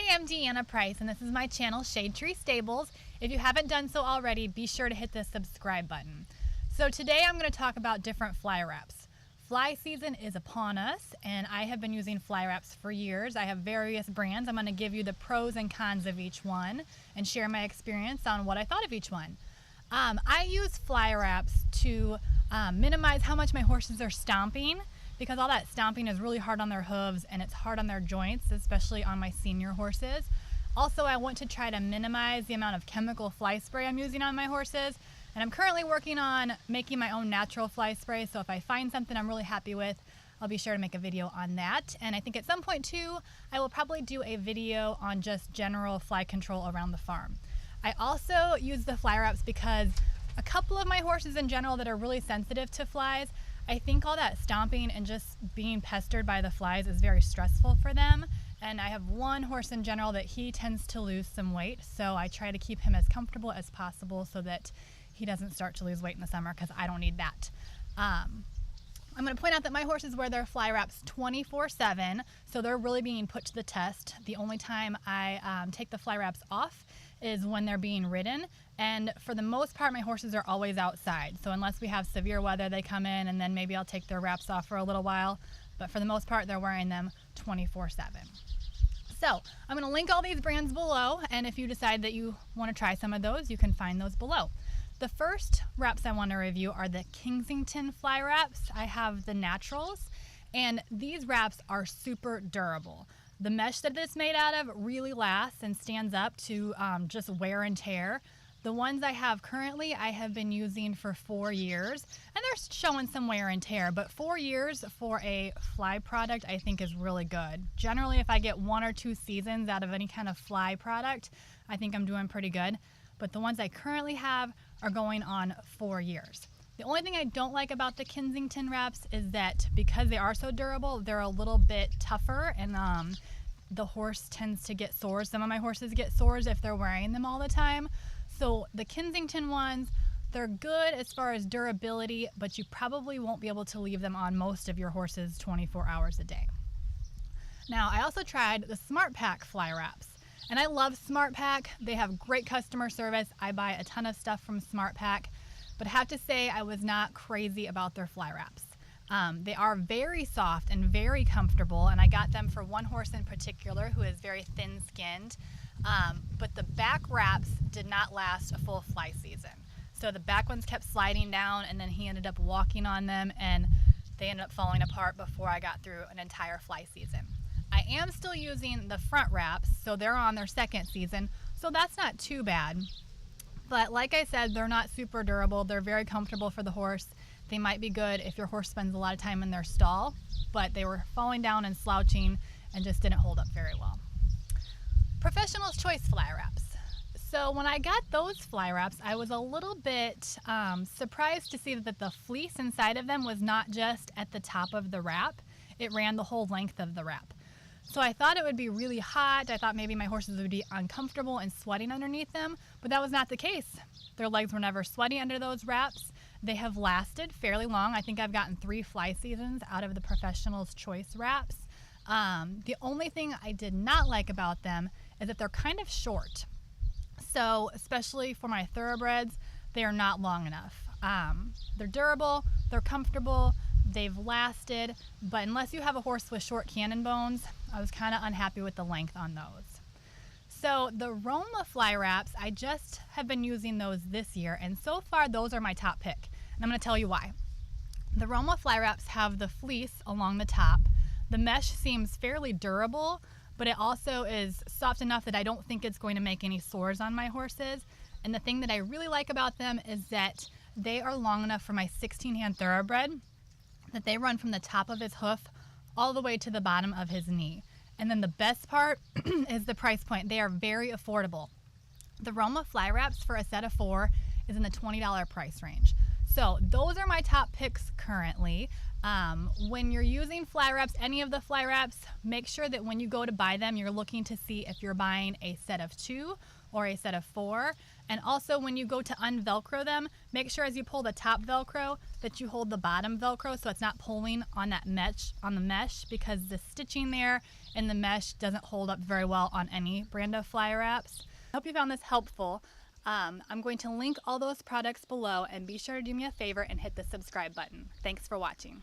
I'm Deanna Price, and this is my channel, Shade Tree Stables. If you haven't done so already, be sure to hit the subscribe button. So today I'm going to talk about different fly wraps. Fly season is upon us, and I have been using fly wraps for years. I have various brands. I'm going to give you the pros and cons of each one and share my experience on what I thought of each one. I use fly wraps to minimize how much my horses are stomping, because all that stomping is really hard on their hooves and it's hard on their joints, especially on my senior horses. Also, I want to try to minimize the amount of chemical fly spray I'm using on my horses, and I'm currently working on making my own natural fly spray, so if I find something I'm really happy with, I'll be sure to make a video on that. And I think at some point too, I will probably do a video on just general fly control around the farm. I also use the fly wraps because a couple of my horses in general that are really sensitive to flies, I think all that stomping and just being pestered by the flies is very stressful for them. And I have one horse in general that he tends to lose some weight, so I try to keep him as comfortable as possible so that he doesn't start to lose weight in the summer, because I don't need that. I'm going to point out that my horses wear their fly wraps 24/7, so they're really being put to the test. The only time I take the fly wraps off is when they're being ridden, and for the most part my horses are always outside, so unless we have severe weather they come in and then maybe I'll take their wraps off for a little while, but for the most part they're wearing them 24/7. So I'm going to link all these brands below, and if you decide that you want to try some of those, you can find those below. The first wraps I want to review are the Kensington Fly Wraps. I have the naturals, and these wraps are super durable. The mesh that it's made out of really lasts and stands up to just wear and tear. The ones I have currently, I have been using for 4 years, and they're showing some wear and tear, but 4 years for a fly product I think is really good. Generally, if I get 1 or 2 seasons out of any kind of fly product, I think I'm doing pretty good. But the ones I currently have are going on 4 years. The only thing I don't like about the Kensington wraps is that because they are so durable, they're a little bit tougher, and the horse tends to get sores. Some of my horses get sores if they're wearing them all the time. So the Kensington ones, they're good as far as durability, but you probably won't be able to leave them on most of your horses 24 hours a day. Now, I also tried the SmartPak fly wraps. And I love SmartPak. They have great customer service. I buy a ton of stuff from SmartPak, but I have to say I was not crazy about their fly wraps. They are very soft and very comfortable, and I got them for one horse in particular who is very thin-skinned, but the back wraps did not last a full fly season. So the back ones kept sliding down, and then he ended up walking on them, and they ended up falling apart before I got through an entire fly season. I am still using the front wraps, so they're on their 2nd season, so that's not too bad. But like I said, they're not super durable. They're very comfortable for the horse. They might be good if your horse spends a lot of time in their stall, but they were falling down and slouching and just didn't hold up very well. Professional's Choice fly wraps. So when I got those fly wraps, I was a little bit surprised to see that the fleece inside of them was not just at the top of the wrap. It ran the whole length of the wrap. So I thought it would be really hot. I thought maybe my horses would be uncomfortable and sweating underneath them, but that was not the case. Their legs were never sweaty under those wraps. They have lasted fairly long. I think I've gotten 3 fly seasons out of the Professional's Choice wraps. The only thing I did not like about them is that they're kind of short. So especially for my thoroughbreds, they are not long enough. They're durable, they're comfortable, they've lasted, but unless you have a horse with short cannon bones, I was kind of unhappy with the length on those. So the Roma fly wraps, I just have been using those this year, and so far those are my top pick. And I'm going to tell you why. The Roma fly wraps have the fleece along the top. The mesh seems fairly durable, but it also is soft enough that I don't think it's going to make any sores on my horses. And the thing that I really like about them is that they are long enough for my 16-hand thoroughbred, that they run from the top of his hoof all the way to the bottom of his knee. And then the best part is the price point. They are very affordable. The Roma fly wraps for a set of 4 is in the $20 price range. So those are my top picks currently. When you're using fly wraps, any of the fly wraps, make sure that when you go to buy them, you're looking to see if you're buying a set of 2 or a set of 4. And also when you go to unvelcro them, make sure as you pull the top velcro that you hold the bottom velcro so it's not pulling on that mesh, because the stitching there and the mesh doesn't hold up very well on any brand of fly wraps. I hope you found this helpful. I'm going to link all those products below, and be sure to do me a favor and hit the subscribe button. Thanks for watching.